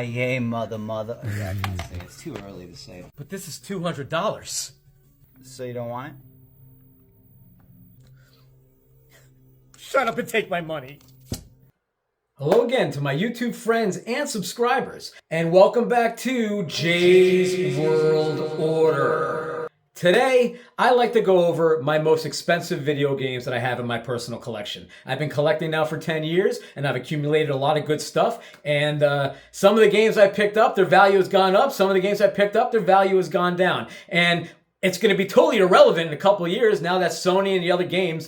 Yay, mother. Yeah, I can't say it. It's too early to say it. But this is $200. So you don't want it? Shut up and take my money. Hello again to my YouTube friends and subscribers, and welcome back to Jay's World Order. Today, I like to go over my most expensive video games that I have in my personal collection. I've been collecting now for 10 years, and I've accumulated a lot of good stuff, and some of the games I picked up, their value has gone up. Some of the games I picked up, their value has gone down. And it's going to be totally irrelevant in a couple of years now that Sony and the other game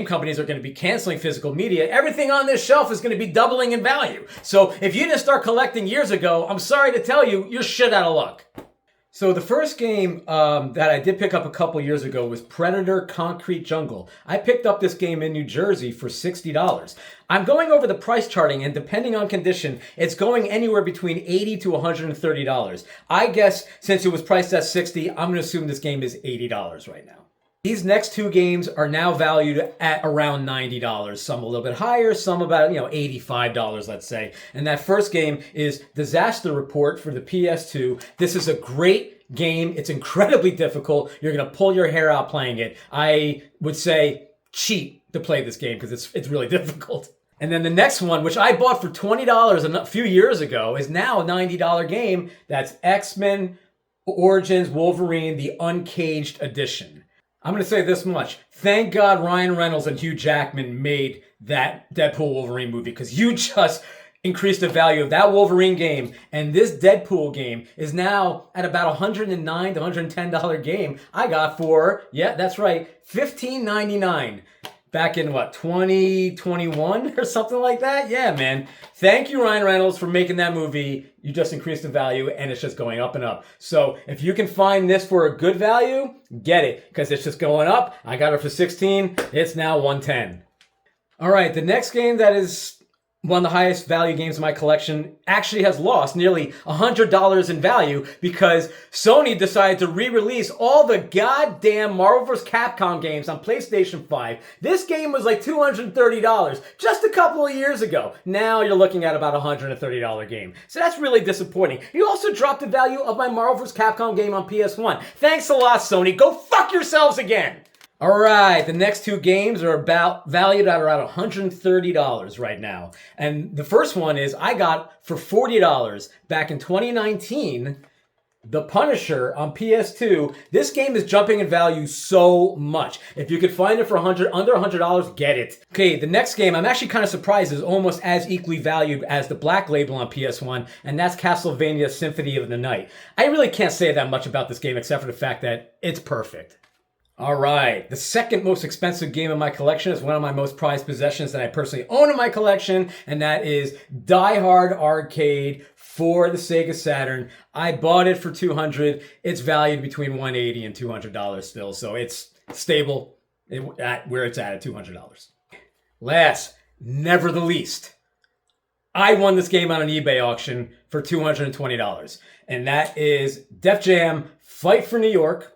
companies are going to be canceling physical media. Everything on this shelf is going to be doubling in value. So if you didn't start collecting years ago, I'm sorry to tell you, you're shit out of luck. So the first game that I did pick up a couple years ago was Predator Concrete Jungle. I picked up this game in New Jersey for $60. I'm going over the price charting, and depending on condition, it's going anywhere between $80 to $130. I guess since it was priced at $60, I'm going to assume this game is $80 right now. These next two games are now valued at around $90. Some a little bit higher, some about, $85, let's say. And that first game is Disaster Report for the PS2. This is a great game. It's incredibly difficult. You're going to pull your hair out playing it. I would say cheat to play this game because it's really difficult. And then the next one, which I bought for $20 a few years ago, is now a $90 game. That's X-Men Origins Wolverine, the Uncaged Edition. I'm going to say this much. Thank God Ryan Reynolds and Hugh Jackman made that Deadpool Wolverine movie, because you just increased the value of that Wolverine game. And this Deadpool game is now at about $109 to $110 game I got for, yeah, that's right, $15.99. Back in, 2021 or something like that? Yeah, man. Thank you, Ryan Reynolds, for making that movie. You just increased the value, and it's just going up and up. So if you can find this for a good value, get it, because it's just going up. I got it for $16. It's now $110. All right, the next game that is one of the highest value games in my collection actually has lost nearly $100 in value because Sony decided to re-release all the goddamn Marvel vs. Capcom games on PlayStation 5. This game was like $230 just a couple of years ago. Now you're looking at about a $130 game. So that's really disappointing. You also dropped the value of my Marvel vs. Capcom game on PS1. Thanks a lot, Sony. Go fuck yourselves again! All right, the next two games are valued at around $130 right now. And the first one is I got for $40 back in 2019, The Punisher on PS2. This game is jumping in value so much. If you could find it for under $100, get it. Okay, the next game I'm actually kind of surprised is almost as equally valued as the Black Label on PS1, and that's Castlevania Symphony of the Night. I really can't say that much about this game except for the fact that it's perfect. All right, the second most expensive game in my collection is one of my most prized possessions that I personally own in my collection, and that is Die Hard Arcade for the Sega Saturn. I bought it for $200. It's valued between $180 and $200 still, so it's stable at where it's at $200. Last, never the least, I won this game on an eBay auction for $220, and that is Def Jam Fight for New York.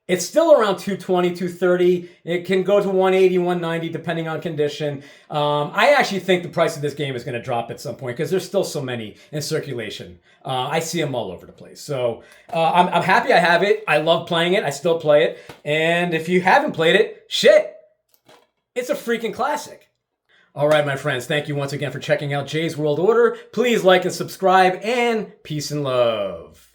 It's still around $220, $230. It can go to $180, $190 depending on condition. I actually think the price of this game is going to drop at some point because there's still so many in circulation. I see them all over the place. So I'm happy I have it. I love playing it. I still play it. And if you haven't played it, shit, it's a freaking classic. All right, my friends, thank you once again for checking out Jay's World Order. Please like and subscribe, and peace and love.